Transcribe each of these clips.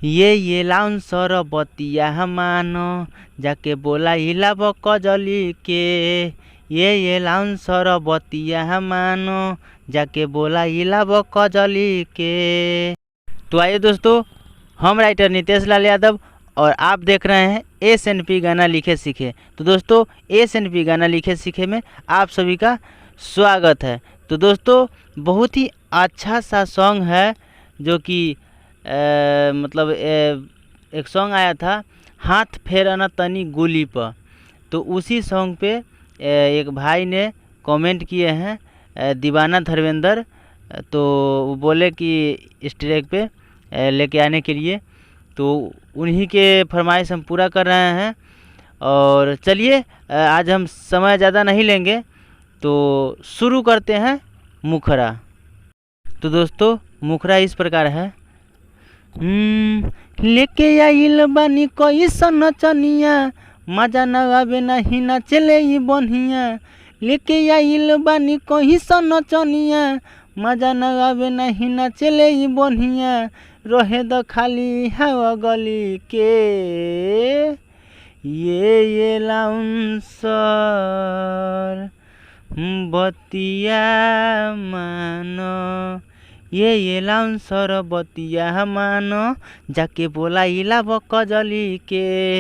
ये लाउंसर बतिया मानो जाके बोला हिलाब कजली के। ये लाउंसर बतिया मानो जाके बोला हिलाब कजली के। तो आइए दोस्तों, हम राइटर नितेश लाल यादव और आप देख रहे हैं SNP गाना लिखे सीखे। तो दोस्तों, SNP गाना लिखे सीखे में आप सभी का स्वागत है। तो दोस्तों, बहुत ही अच्छा सा सॉन्ग है जो कि मतलब एक सॉन्ग आया था, हाथ फेरना तनी गोली पर। तो उसी सॉन्ग पे एक भाई ने कमेंट किए हैं, दीवाना धर्मेंद्र। तो वो बोले कि इस ट्रैक पे लेके आने के लिए, तो उन्हीं के फरमाइश हम पूरा कर रहे हैं। और चलिए, आज हम समय ज़्यादा नहीं लेंगे, तो शुरू करते हैं मुखरा। तो दोस्तों, मुखरा इस प्रकार है। लेके आइल बानी कैसन नचनिया, मजा न आवे नहीं नाचले ही बनिया। लेके आइल बानी कैसन नचनिया, मजा न आवे नहीं नाचले ही बनिया। रहे द खाली हवा गली के। ये लाउंसर बतिया मानो, ये लाउंसर बतिया मानो जाके बोला हिलाब कजली के।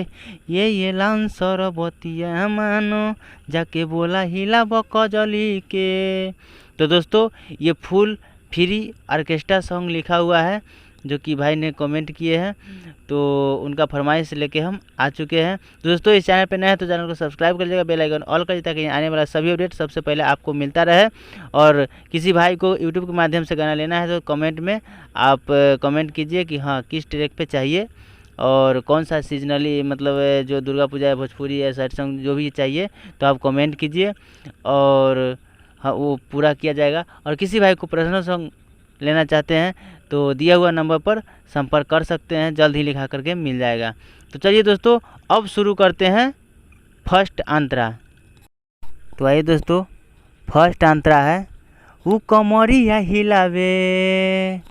ये लाउंसर बतिया मानो जाके बोला हिलाब कजली के। तो दोस्तों, ये फुल फ्री ऑर्केस्ट्रा सॉन्ग लिखा हुआ है जो कि भाई ने कमेंट किए हैं, तो उनका फरमाइश लेके हम आ चुके हैं। दोस्तों, इस चैनल पे नए हैं तो चैनल को सब्सक्राइब कर लीजिएगा, बेल आइकन ऑल कर लीजिए ताकि आने वाला सभी अपडेट सबसे पहले आपको मिलता रहे। और किसी भाई को यूट्यूब के माध्यम से गाना लेना है तो कमेंट में आप कमेंट कीजिए कि हाँ किस ट्रैक पे चाहिए और कौन सा सीजनली, मतलब जो दुर्गा पूजा है, भोजपुरी है, सैड सॉन्ग जो भी चाहिए तो आप कमेंट कीजिए और हाँ वो पूरा किया जाएगा। और किसी भाई को पर्सनल सॉन्ग लेना चाहते हैं तो दिया हुआ नंबर पर संपर्क कर सकते हैं, जल्द ही लिखा करके मिल जाएगा। तो चलिए दोस्तों, अब शुरू करते हैं फर्स्ट अंतरा। तो आइए दोस्तों, फर्स्ट अंतरा है। ऊ कमरिया हिलावे,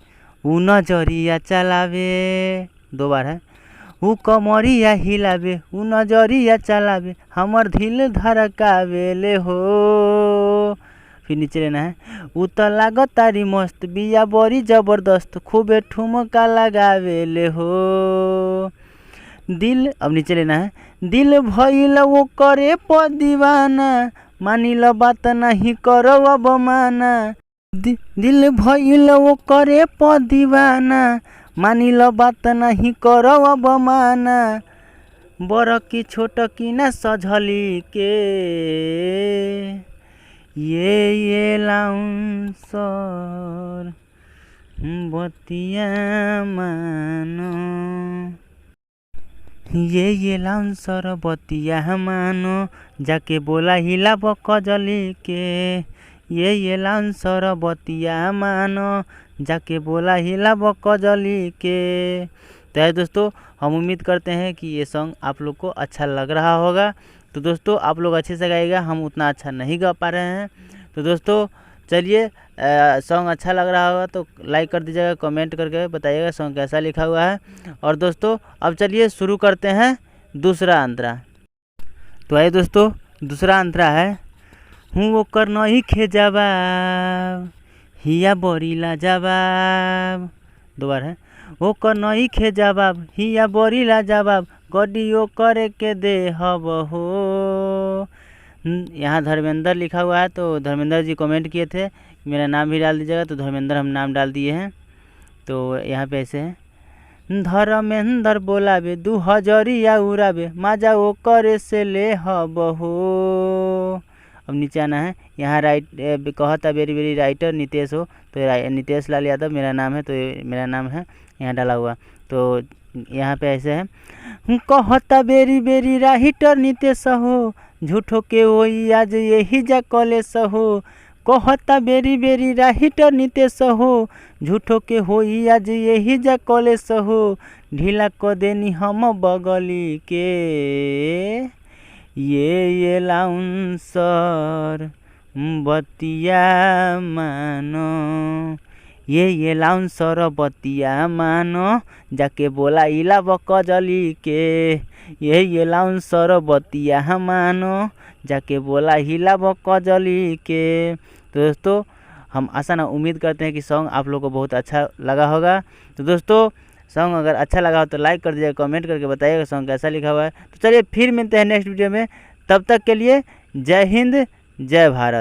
ऊ नजरिया चलावे। दो बार है। ऊ कमरिया हिलावे, ऊ नजरिया चलावे, हमर दिल धड़कावे ले हो। फिर नीचे लेना है। ऊ तो लागत तारी मस्त बिया बड़ी जबरदस्त, खूबे ठुमका लगावे ले हो दिल। अब नीचे लेना है। दिल भइल वो करे प दीवाना, मानिल बात नहीं करो अब माना। दिल भइल वो करे प दीवाना, मानिल बात नहीं करो अब माना। बड़ की छोट की ना सझली के। ये लाउंसर बतिया मानो, ये लाउंसर बतिया मानो जाके बोला हिलाब कजली के। ये लाउंसर बतिया मानो जाके बोला हिलाब कजली के। तो दोस्तों, हम उम्मीद करते हैं कि ये सॉन्ग आप लोग को अच्छा लग रहा होगा। तो दोस्तों, आप लोग अच्छे से गाइएगा, हम उतना अच्छा नहीं गा पा रहे हैं। तो दोस्तों चलिए, सॉन्ग अच्छा लग रहा होगा तो लाइक कर दीजिएगा, कमेंट करके बताइएगा सॉन्ग कैसा लिखा हुआ है। और दोस्तों, अब चलिए शुरू करते हैं दूसरा अंतरा। तो आइए दोस्तों, दूसरा अंतरा है। हूँ वो कर नहीं खे जवाब, हिया बरीला जवाब। दो बार है। वो कर नहीं खे जवाब, हिया बरीला जवाब, गड्डियों करे के दे हब हो। यहाँ धर्मेंद्र लिखा हुआ है, तो धर्मेंद्र जी कमेंट किए थे, मेरा नाम भी डाल दीजिएगा। तो धर्मेंद्र हम नाम डाल दिए हैं। तो यहाँ पे ऐसे है। धर्मेंद्र बोलाबे 2000 उड़ाबे, मजा वो करे से ले हब हो। अब नीचे आना है। यहाँ कहता वेरी वेरी राइटर नितेश हो, तो नितेश लाल यादव मेरा नाम है, तो मेरा नाम है यहाँ डाला हुआ। तो यहाँ पे ऐसे है। कहता बेरी बेरी राइटर नितेश हो, झूठो के वही आज यही जा कॉलेज हो। कहता बेरी बेरी राइटर नितेश हो, झूठो के होई आज यही जा कॉलेज हो। ढीला क देनी हम बगली के। ये लाउंसर बतिया मानो, ये लाउन सरबतिया मानो जाके बोला इला कजली के। ये लाउन सरबतिया मानो जाके बोला हिला कजली के। तो दोस्तों हम आशा ना उम्मीद करते हैं कि सॉन्ग आप लोगों को बहुत अच्छा लगा होगा। तो दोस्तों सॉन्ग अगर अच्छा लगा हो तो लाइक कर दीजिएगा, कमेंट करके बताइएगा सॉन्ग कैसा लिखा हुआ है। तो चलिए फिर मिलते हैं नेक्स्ट वीडियो में, तब तक के लिए जय हिंद जय भारत।